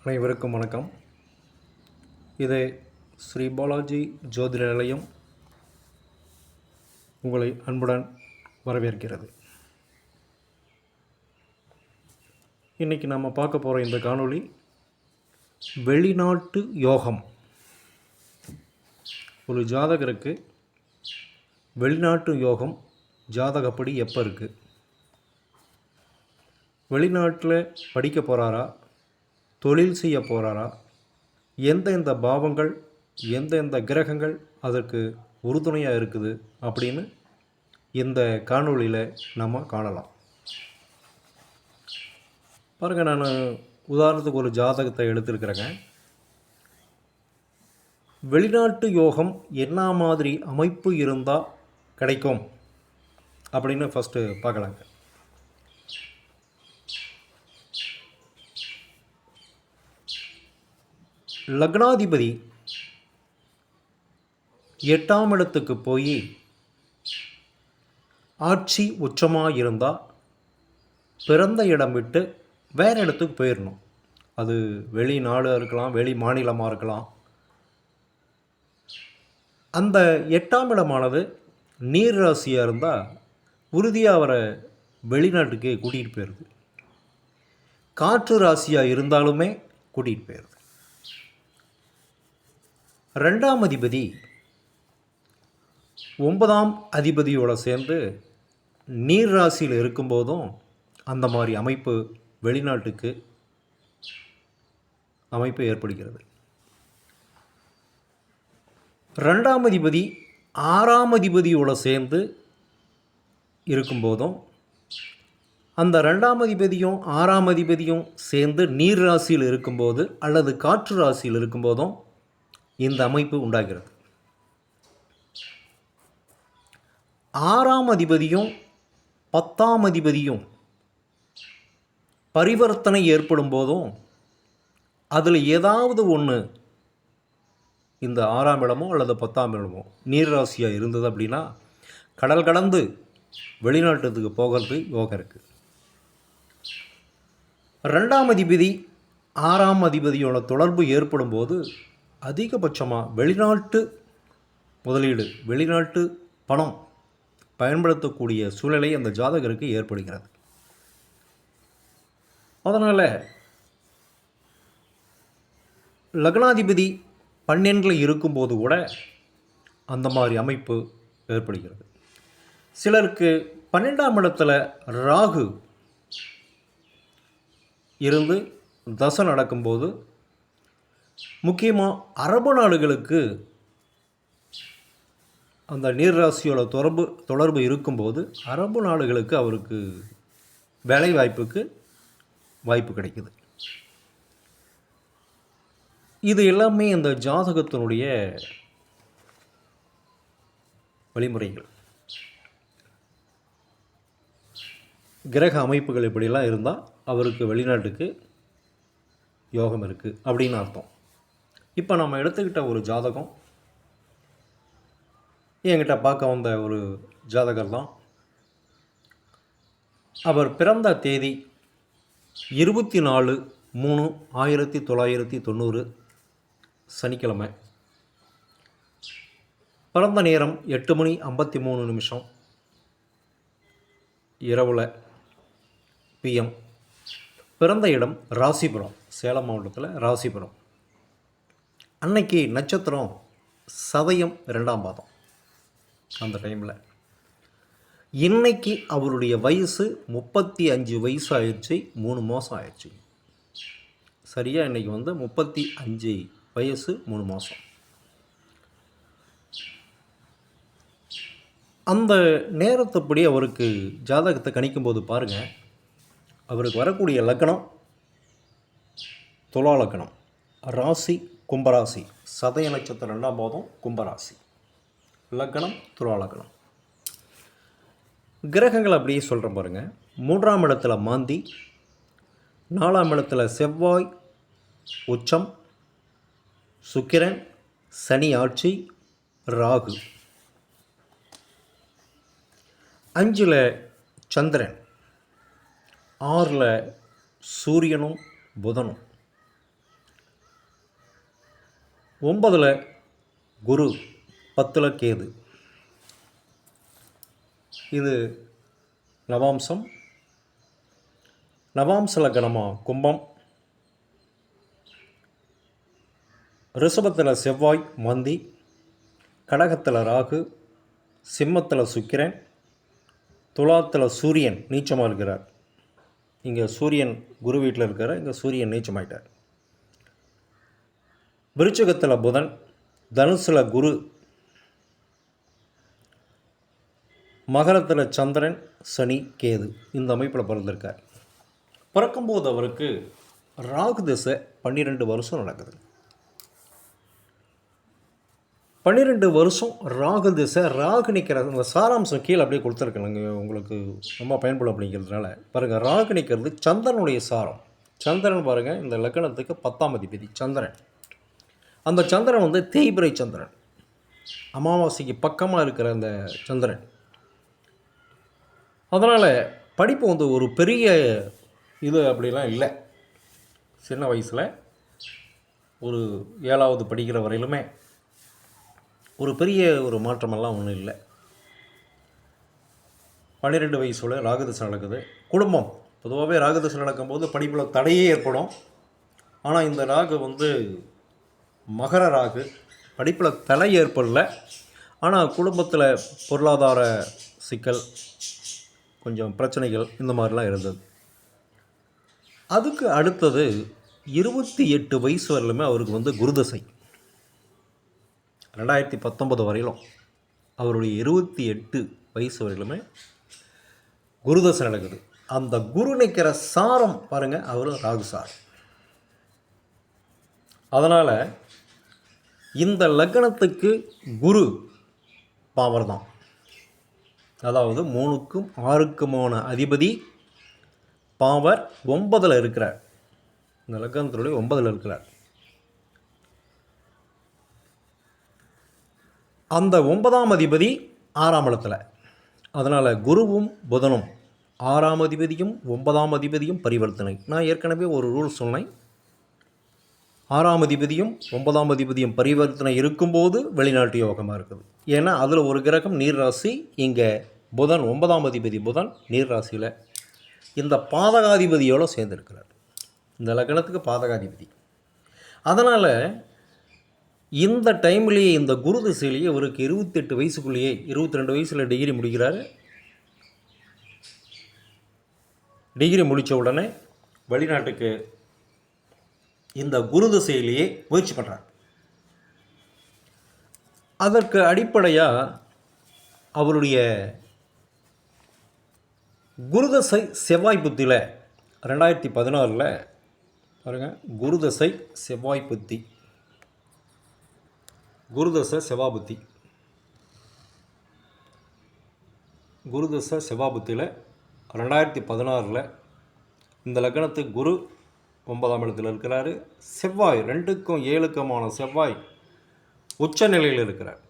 அனைவருக்கும் வணக்கம். இது ஸ்ரீ பாலாஜி ஜோதிட நிலையம் உங்களை அன்புடன் வரவேற்கிறது. இன்றைக்கி நம்ம பார்க்க போகிற இந்த காணொளி வெளிநாட்டு யோகம். ஒரு ஜாதகருக்கு வெளிநாட்டு யோகம் ஜாதகப்படி எப்போ இருக்குது, வெளிநாட்டில் படிக்க போகிறாரா, தொழில் செய்ய போகிறாரா, எந்தெந்த பாவங்கள் எந்தெந்த கிரகங்கள் அதற்கு உறுதுணையாக இருக்குது அப்படின்னு இந்த காணொளியில் நம்ம காணலாம். பாருங்கள், நான் உதாரணத்துக்கு ஒரு ஜாதகத்தை எடுத்துருக்கிறேங்க. வெளிநாட்டு யோகம் என்ன மாதிரி அமைப்பு இருந்தால் கிடைக்கும் அப்படின்னு ஃபஸ்ட்டு பார்க்கலாங்க. லக்னாதிபதி 8ஆம் இடத்துக்கு போய் ஆட்சி உச்சமாக இருந்தால் பிறந்த இடம் விட்டு வேறு இடத்துக்கு போயிடணும். அது வெளிநாடாக இருக்கலாம், வெளி மாநிலமாக இருக்கலாம். அந்த 8ஆம் இடமானது நீர் ராசியாக இருந்தால் உறுதியாக அவரை வெளிநாட்டுக்கு கூட்டிகிட்டு போயிடுது. காற்று ராசியாக இருந்தாலுமே கூட்டிகிட்டு போயிடுது. 2ஆம் அதிபதி 9ஆம் அதிபதியோடு சேர்ந்து நீர் ராசியில் இருக்கும்போதும் அந்த மாதிரி அமைப்பு வெளிநாட்டுக்கு அமைப்பு ஏற்படுகிறது. 2ஆம் அதிபதி 6ஆம் அதிபதியோடு சேர்ந்து இருக்கும்போதும் அந்த 2ஆம் அதிபதியும் 6ஆம் அதிபதியும் சேர்ந்து நீர் ராசியில் இருக்கும்போது அல்லது காற்று ராசியில் இருக்கும்போதும் இந்த அமைப்பு உண்டாகிறது. 6ஆம் அதிபதியும் 10ஆம் அதிபதியும் பரிவர்த்தனை ஏற்படும் போதும் அதில் ஏதாவது ஒன்று இந்த 6ஆம் இடமோ அல்லது 10ஆம் இடமோ நீர் ராசியாக இருந்தது அப்படின்னா கடல் கடந்து வெளிநாட்டுக்கு போகிறது யோகம் இருக்குது. 2ஆம் அதிபதி 6ஆம் அதிபதியோட தொடர்பு ஏற்படும் போது அதிகபட்சமாக வெளிநாட்டு முதலீடு, வெளிநாட்டு பணம் பயன்படுத்தக்கூடிய சூழ்நிலை அந்த ஜாதகருக்கு ஏற்படுகிறது. அதனால் லக்னாதிபதி 12 இருக்கும்போது கூட அந்த மாதிரி அமைப்பு ஏற்படுகிறது. சிலருக்கு 12ஆம் இடத்துல ராகு இருந்து தசை நடக்கும்போது, முக்கியமாக அரபு நாடுகளுக்கு அந்த நீர்ராசியோட தொடர்பு இருக்கும்போது அரபு நாடுகளுக்கு அவருக்கு வேலை வாய்ப்பு கிடைக்குது. இது எல்லாமே இந்த ஜாதகத்தினுடைய வழிமுறைகள். கிரக அமைப்புகள் இப்படிலாம் இருந்தால் அவருக்கு வெளிநாட்டுக்கு யோகம் இருக்குது அப்படின்னு அர்த்தம். இப்போ நம்ம எடுத்துக்கிட்ட ஒரு ஜாதகம், என்கிட்ட பார்க்க வந்த ஒரு ஜாதகர் தான். அவர் பிறந்த தேதி 24/3/1990 சனிக்கிழமை. பிறந்த நேரம் 8:53 இரவில் PM. பிறந்த இடம் ராசிபுரம், சேலம் மாவட்டத்தில் ராசிபுரம். அன்னைக்கு நட்சத்திரம் சதயம் 2ஆம் பாதம். அந்த டைமில் இன்னைக்கு அவருடைய வயசு 35 வயசு ஆயிடுச்சு. 3 மாதம் ஆயிடுச்சு. சரியாக இன்றைக்கி 35 வயசு 3 மாதம். அந்த நேரத்துப்படி அவருக்கு ஜாதகத்தை கணிக்கும்போது பாருங்கள், அவருக்கு வரக்கூடிய லக்னம் துலா லக்னம், ராசி கும்பராசி, சதய நட்சத்திரம் 2ஆம் பாதம் கும்பராசி, லக்னம் துலா லக்னம். கிரகங்கள் அப்படியே சொல்கிறேன் பாருங்கள். 3ஆம் இடத்துல மாந்தி, 4ஆம் இடத்துல செவ்வாய் உச்சம், சுக்கிரன், சனி ஆட்சி, ராகு, 5ல் சந்திரன், 6ல் சூரியனும் புதனும், 9ல் குரு, 10ல் கேது. இது நவாம்சம். நவாம்ச லக்னமாக கும்பம், ரிஷபத்தில் செவ்வாய் மந்தி, கடகத்தில் ராகு, சிம்மத்தில் சுக்கிரன், துலாத்தில் சூரியன் நீச்சமாக இருக்கிறார். இங்கே சூரியன் குரு வீட்டில் இருக்கிறார், இங்கே சூரியன் நீச்சமாயிட்டார். விருச்சிகத்தில் புதன், தனுசில் குரு, மகரத்தில் சந்திரன், சனி, கேது இந்த அமைப்பில் பிறந்திருக்கார். பிறக்கும்போது அவருக்கு ராகு திசை 12 வருஷம் நடக்குது. 12 வருஷம் ராகு திசை. ராகு நிற்கிற அந்த சாராம்சம் கீழே அப்படியே கொடுத்துருக்கேங்க, உங்களுக்கு ரொம்ப பயன்படும் அப்படிங்கிறதுனால பாருங்கள். ராகு நிற்கிறது சந்திரனுடைய சாரம். சந்திரன் பாருங்கள், இந்த லக்னத்துக்கு 10ஆம் அதிபதி சந்திரன். அந்த சந்திரன் வந்து தேய்பிரை சந்திரன், அமாவாசைக்கு பக்கமாக இருக்கிற அந்த சந்திரன். அதனால் படிப்பு வந்து ஒரு பெரிய இது அப்படிலாம் இல்லை. சின்ன வயசில் ஒரு 7வது படிக்கிற வரையிலுமே ஒரு பெரிய ஒரு மாற்றமெல்லாம் ஒன்றும் இல்லை. 12 வயசுல ராகுதசை நடக்குது. குடும்பம் பொதுவாகவே ராகுதசை நடக்கும்போது படிப்பில் தடையே ஏற்படும். ஆனால் இந்த ராகு வந்து மகர ராகு, படிப்பில் தடை ஏற்படல. ஆனால் குடும்பத்தில் பொருளாதார சிக்கல், கொஞ்சம் பிரச்சனைகள் இந்த மாதிரிலாம் இருந்தது. அதுக்கு அடுத்தது 28 வயசு வரலுமே அவருக்கு வந்து குருதசை. 2019 வரையிலும் அவருடைய 28 வயசு வரையிலுமே குருதசை நடக்குது. அந்த குரு நிற்கிற சாரம் பாருங்கள், அவர் ராகு சார். அதனால் இந்த லக்னத்துக்கு குரு பவர் தான். அதாவது 3க்கும் 6க்குமான அதிபதி பவர் 9ல் இருக்கிறார். இந்த லக்னத்தினுடைய 9ல் இருக்கிறார். அந்த 9ஆம் அதிபதி 6ஆம் இடத்துல. அதனால் குருவும் புதனும் 6ஆம் அதிபதியும் 9ஆம் அதிபதியும் பரிவர்த்தனை. நான் ஏற்கனவே ஒரு ரூல் சொன்னேன். 6ஆம் அதிபதியும் 9ஆம் அதிபதியும் பரிவர்த்தனை இருக்கும்போது வெளிநாட்டு யோகமாக இருக்குது. ஏன்னா அதில் ஒரு கிரகம் நீர் ராசி. இங்கே புதன் 9ஆம் அதிபதி புதன் நீர் ராசியில் இந்த பாதகாதிபதியோடு சேர்ந்துருக்கிறார். இந்த லக்னத்துக்கு பாதகாதிபதி. அதனால் இந்த டைம்லேயே இந்த குரு திசையிலேயே இவருக்கு 28 வயசுக்குள்ளேயே 22 வயசில் டிகிரி முடிக்கிறார். டிகிரி முடித்த உடனே வெளிநாட்டுக்கு இந்த குரு திசையிலேயே முயற்சி பண்ணுறார். அதற்கு அடிப்படையாக அவருடைய குருதசை செவ்வாய் புத்தியில் 2016 பாருங்கள், குருதசை செவ்வாய் புத்தி, குருதசை செவ்வாய் புத்தி, குருதசை செவ்வாய் புத்தியில் 2016 இந்த லக்னத்துக்கு குரு 9ஆம் இடத்தில் இருக்கிறாரு. செவ்வாய் 2க்கும் 7க்குமான செவ்வாய் உச்ச நிலையில் இருக்கிறார்.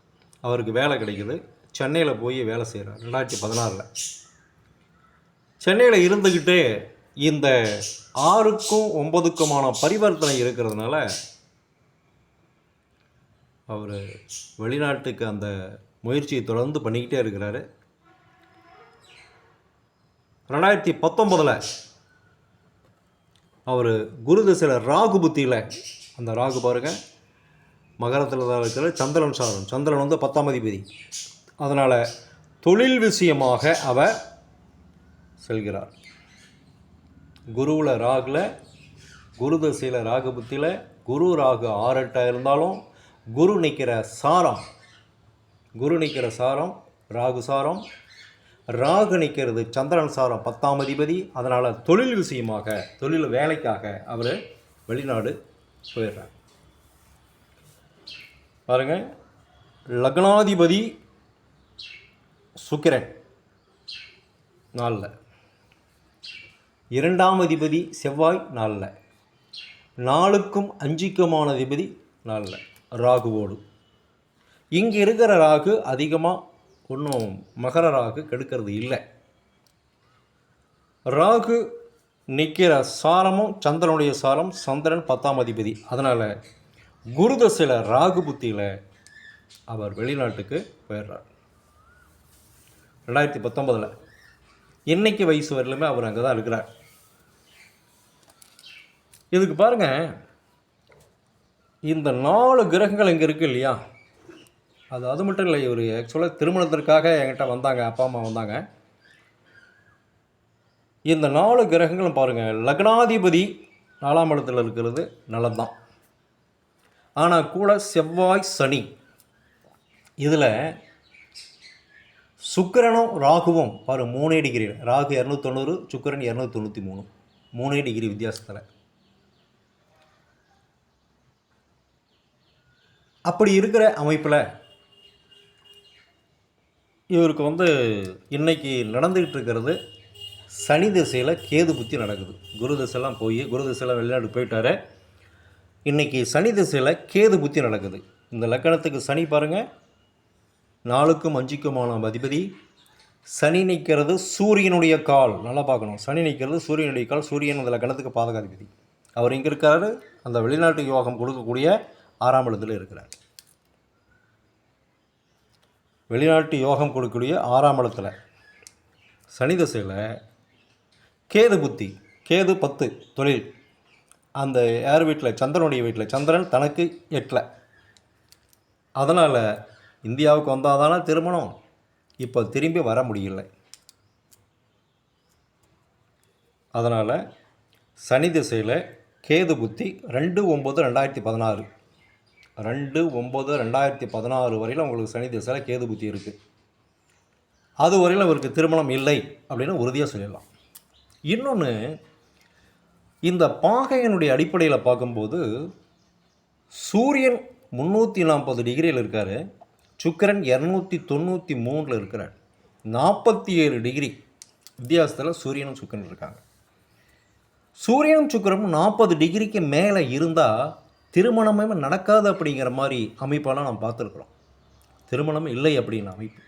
அவருக்கு வேலை கிடைக்குது. சென்னையில் போய் வேலை செய்கிறார். 2016 சென்னையில் இருந்துக்கிட்டு இந்த 6க்கும் 9க்குமான பரிவர்த்தனை இருக்கிறதுனால அவர் வெளிநாட்டுக்கு அந்த முயற்சியை தொடர்ந்து பண்ணிக்கிட்டே இருக்கிறாரு. 2019 அவர் குரு திசையில் ராகு புத்தியில், அந்த ராகு பாருங்கள் மகரத்தில் தான் இருக்கிற சந்திரன் சாரம். சந்திரன் வந்து 10ஆம் அதிபதி. அதனால் தொழில் விஷயமாக அவர் செல்கிறார். குருவில் ராகுல, குரு திசையில் ராகு புத்தியில் குரு ராகு 6-8 இருந்தாலும் குரு நிற்கிற சாரம், குரு நிற்கிற சாரம் ராகு சாரம், ராகு நிற்கிறது சந்திரன் சாரம் 10ஆம் அதிபதி. அதனால் தொழில் விஷயமாக, தொழில் வேலைக்காக அவர் வெளிநாடு போயிடுறார். பாருங்கள், லக்னாதிபதி சுக்கிரன் 4, 2ஆம் அதிபதி செவ்வாய் 4, 4க்கும் 5க்குமான அதிபதி 4 ராகுவோடு. இங்கே இருக்கிற ராகு அதிகமாக ஒன்றும் மகர ராகு கெடுக்கிறது இல்லை. ராகு நிற்கிற சாரமும் சந்திரனுடைய சாரம். சந்திரன் 10ஆம் அதிபதி. அதனால் குரு தசையில் ராகு புத்தியில் அவர் வெளிநாட்டுக்கு போயிடுறார் 2019. இன்னைக்கு வயசு வரலுமே அவர் அங்கே தான் இருக்கிறார். இதுக்கு பாருங்கள், இந்த 4 கிரகங்கள் இங்கே இருக்குது இல்லையா, அது மட்டும் இல்லை. இவர் ஆக்சுவலாக திருமணத்திற்காக என்கிட்ட வந்தாங்க, அப்பா அம்மா வந்தாங்க. இந்த 4 கிரகங்களும் பாருங்கள், லக்னாதிபதி 4ஆம் இடத்துல இருக்கிறது நல்லதுதான். ஆனால் கூட செவ்வாய் சனி, இதில் சுக்கிரனும் ராகுவும் பாரு 3 டிகிரி, ராகு 290, சுக்கிரன் 293, 3 டிகிரி வித்தியாசத்தில். அப்படி இருக்கிற அமைப்பில் இவருக்கு இன்னைக்கு நடந்துக்கிட்டு இருக்கிறது சனி திசையில் கேது புத்தி நடக்குது. குரு திசையெல்லாம் போய் குரு திசையில் வெளிநாடு போயிட்டார். இன்றைக்கி சனி திசையில் கேது புத்தி நடக்குது. இந்த லக்கணத்துக்கு சனி பாருங்கள், 4க்கும் 5க்குமான அதிபதி. சனி நிற்கிறது சூரியனுடைய கால், நல்லா பார்க்கணும். சனி நிற்கிறது சூரியனுடைய கால். சூரியன் அந்த லக்கணத்துக்கு பாதகாதிபதி. அவர் இங்கே இருக்கார், அந்த வெளிநாட்டு யோகம் கொடுக்கக்கூடிய 6ஆம் இடத்துல இருக்கிறார். வெளிநாட்டு யோகம் கொடுக்கக்கூடிய 6ஆம் இடத்துல சனி திசையில் கேது புத்தி. கேது 10 தொழில், அந்த யார் வீட்டில், சந்திரனுடைய வீட்டில். சந்திரன் தனக்கு 8. அதனால் இந்தியாவுக்கு வந்தால் தானே திருமணம், இப்போ திரும்பி வர முடியல. அதனால் சனி திசையில் கேது புத்தி 2/9/2016, 2/9/2016 வரையில் உங்களுக்கு சனி திசையில் கேது புத்தி இருக்குது. அது வரையில் அவருக்கு திருமணம் இல்லை அப்படின்னு உறுதியாக சொல்லிடலாம். இன்னொன்று, இந்த பாகையினுடைய அடிப்படையில் பார்க்கும்போது சூரியன் 340 டிகிரியில் இருக்கார், சுக்கிரன் 293 இருக்கிறார். 47 டிகிரி வித்தியாசத்தில் சூரியனும் சுக்கிரன் இருக்காங்க. சூரியனும் சுக்கிரனும் 40 டிகிரிக்கு மேலே இருந்தால் திருமணமே நடக்காது அப்படிங்கிற மாதிரி அமைப்பெல்லாம் நாம் பார்த்துருக்குறோம். திருமணம் இல்லை அப்படிங்கிற அமைப்பு.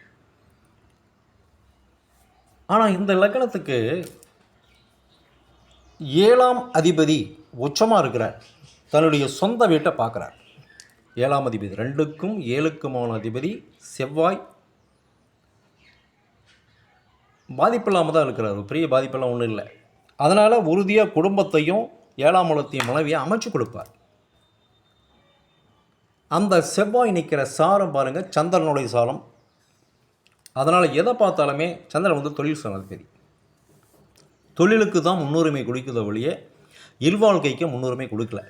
ஆனால் இந்த லக்னத்துக்கு 7ஆம் அதிபதி உச்சமாக இருக்கிறார், தன்னுடைய சொந்த வீட்டை பார்க்குறார். 7ஆம் அதிபதி 2க்கும் 7க்குமான அதிபதி செவ்வாய் பாதிப்பில்லாமல் தான் இருக்கிறார். பெரிய பாதிப்பெல்லாம் ஒன்றும் இல்லை. அதனால் உறுதியாக குடும்பத்தையும் 7ஆம் இடத்தையும் மனைவியை அமைச்சு கொடுப்பார். அந்த செவ்வாய் நிற்கிற சாரம் பாருங்கள், சந்திரனுடைய சாரம். அதனால் எதை பார்த்தாலுமே சந்திரன் தொழில் சாணாதிபதி. தொழிலுக்கு தான் முன்னுரிமை கொடுக்குத ஒழிய இல்வாழ்க்கைக்கு முன்னுரிமை கொடுக்கல.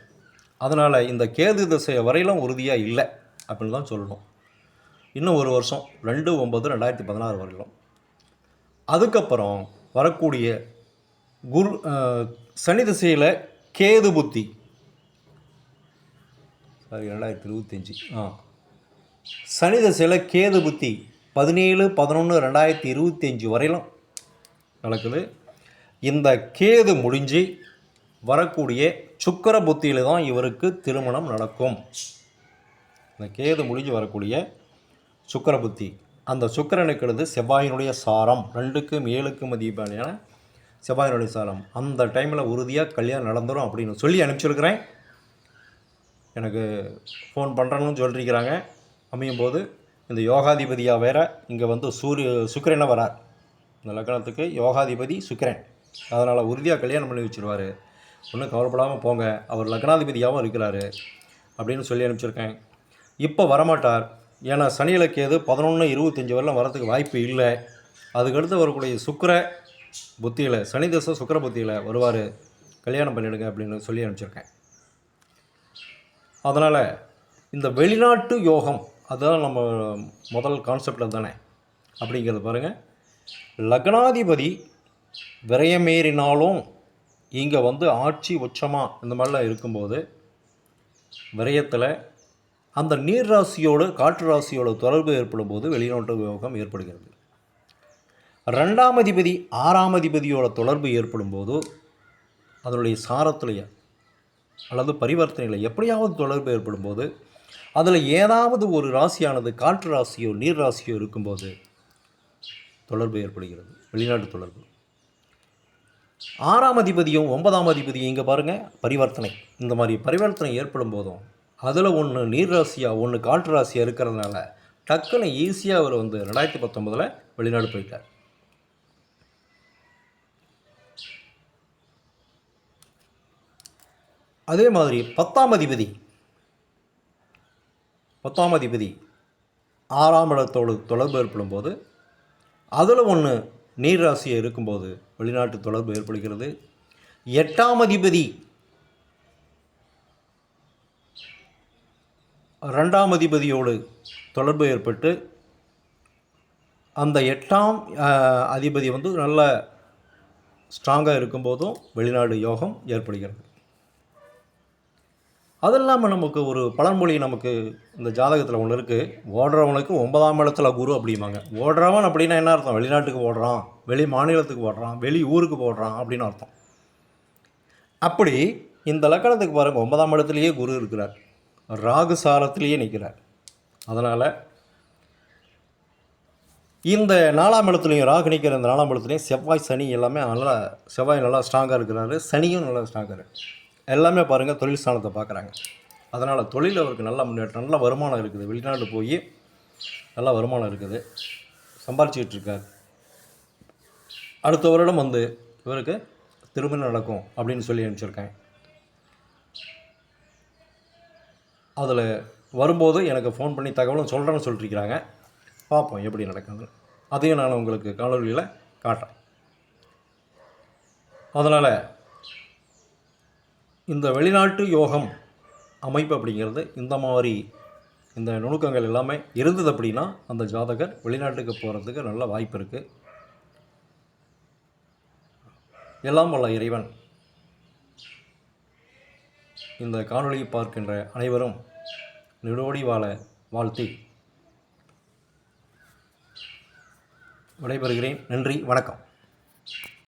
அதனால் இந்த கேது திசை வரையிலும் உறுதியாக இல்லை அப்படின்னு தான் சொல்லணும். இன்னும் ஒரு வருஷம் 2/9/2016 வரையிலும். அதுக்கப்புறம் வரக்கூடிய சனி திசையில் கேது புத்தி 2025 சனி திசையில் கேது புத்தி 17/11/2025 வரையிலும் நடக்குது. இந்த கேது முடிஞ்சு வரக்கூடிய சுக்கிர புத்தியில் தான் இவருக்கு திருமணம் நடக்கும். இந்த கேது முடிஞ்சு வரக்கூடிய சுக்கிர புத்தி, அந்த சுக்கிரனுக்கிறது செவ்வாயினுடைய சாரம். 2க்கும் 7க்கும் அதிபதியான செவ்வாயினுடைய சாரம். அந்த டைமில் உறுதியாக கல்யாணம் நடந்துடும் அப்படின்னு சொல்லி அனுப்பிச்சிருக்கிறேன். எனக்கு ஃபோன் பண்ணுறேன்னு சொல்லியிருக்கிறாங்க. அமையும் போது இந்த யோகாதிபதியாக வேற இங்கே சுக்கிரனை வரார். இந்த லக்னத்துக்கு யோகாதிபதி சுக்கிரன். அதனால் உறுதியாக கல்யாணம் பண்ணி வச்சுருவார். ஒன்றும் கவலைப்படாமல் போங்க, அவர் லக்னாதிபதியாகவும் இருக்கிறாரு அப்படின்னு சொல்லி அனுப்பிச்சிருக்கேன். இப்போ வரமாட்டார், ஏன்னா சனியில் கேது 11/25 வரலாம் வரத்துக்கு வாய்ப்பு இல்லை. அதுக்கடுத்து வரக்கூடிய சுக்கிர புத்தியில், சனி தசை சுக்கிர புத்தியில் வருவார். கல்யாணம் பண்ணிவிடுங்க அப்படின்னு சொல்லி அனுப்பிச்சிருக்கேன். அதனால் இந்த வெளிநாட்டு யோகம், அதுதான் நம்ம முதல் கான்செப்டில் தானே அப்படிங்கிறது பாருங்கள். லக்னாதிபதி விரயமேறினாலும் இங்கே ஆட்சி உச்சமாக இந்த மாதிரிலாம் இருக்கும்போது விரயத்தில் அந்த நீர் ராசியோடு காற்று ராசியோட தொடர்பு ஏற்படும் போது வெளிநாட்டு யோகம் ஏற்படுகிறது. 2ஆம் அதிபதி 6ஆம் அதிபதியோட தொடர்பு ஏற்படும் போது அதனுடைய சாரத்திலேயே அல்லது பரிவர்த்தனையில் எப்படியாவது தொடர்பு ஏற்படும் போது அதில் ஏதாவது ஒரு ராசியானது காற்று ராசியோ நீர் ராசியோ இருக்கும்போது தொடர்பு ஏற்படுகிறது, வெளிநாட்டு தொடர்பு. 6ஆம் அதிபதியும் 9ஆம் அதிபதியும் இங்கே பாருங்கள் பரிவர்த்தனை. இந்த மாதிரி பரிவர்த்தனை ஏற்படும் போதும் அதில் ஒன்று நீர் ராசியாக ஒன்று காற்று ராசியாக இருக்கிறதுனால டக்குன்னு ஈஸியாக அவர் 2019 வெளிநாடு போயிட்டார். அதே மாதிரி 10ஆம் அதிபதி 6ஆம் இடத்தோடு தொடர்பு ஏற்படும் போது அதில் ஒன்று நீர் ராசியாக இருக்கும்போது வெளிநாட்டு தொடர்பு ஏற்படுகிறது. 8ஆம் அதிபதி 2ஆம் அதிபதியோடு தொடர்பு ஏற்பட்டு அந்த 8ஆம் அதிபதி நல்ல ஸ்ட்ராங்காக இருக்கும்போதும் வெளிநாடு யோகம் ஏற்படுகிறது. அது இல்லாமல் நமக்கு ஒரு பழமொழி நமக்கு இந்த ஜாதகத்தில் ஒன்று இருக்குது. ஓடுறவனுக்கு 9ஆம் இடத்துல குரு அப்படிம்பாங்க. ஓடுறவன் அப்படின்னா என்ன அர்த்தம்? வெளிநாட்டுக்கு ஓடுறான், வெளி மாநிலத்துக்கு ஓடுறான், வெளி ஊருக்கு போடுறான் அப்படின்னு அர்த்தம். அப்படி இந்த லக்கணத்துக்கு பாருங்கள், 9ஆம் இடத்துலையே குரு இருக்கிறார், ராகு சாரத்திலேயே நிற்கிறார். அதனால் இந்த 4ஆம் இடத்துலையும் ராகு நிற்கிற இந்த 4ஆம் இடத்துலையும் செவ்வாய் சனி எல்லாமே நல்லா, செவ்வாய் நல்லா ஸ்ட்ராங்காக இருக்கிறாரு, சனியும் நல்லா ஸ்ட்ராங்காக இருக்குது. எல்லாமே பாருங்கள் தொழில் ஸ்தானத்தை பார்க்குறாங்க. அதனால் தொழில் அவருக்கு நல்ல முன்னேற்றம், நல்ல வருமானம் இருக்குது. வெளிநாடு போய் நல்ல வருமானம் இருக்குது, சம்பாரிச்சிக்கிட்டு இருக்கார். அடுத்த வருடம் இவருக்கு திருமணம் நடக்கும் அப்படின்னு சொல்லி அனுப்பிச்சிருக்கேன். அதில் வரும்போது எனக்கு ஃபோன் பண்ணி தகவலும் சொல்கிறேன்னு சொல்லிட்டுருக்கிறாங்க. பார்ப்போம் எப்படி நடக்குது. அதையும் நான் உங்களுக்கு காணொலியில் காட்டுறேன். அதனால் இந்த வெளிநாட்டு யோகம் அமைப்பு அப்படிங்கிறது இந்த மாதிரி இந்த நுணுக்கங்கள் எல்லாமே இருந்தது அப்படின்னா அந்த ஜாதகர் வெளிநாட்டுக்கு போகிறதுக்கு நல்ல வாய்ப்பு இருக்குது. எல்லாம் வல்ல இறைவன் இந்த காணொலியை பார்க்கின்ற அனைவரும் நெடோடி வாழ வாழ்த்தி விடைபெறுகிறேன். நன்றி, வணக்கம்.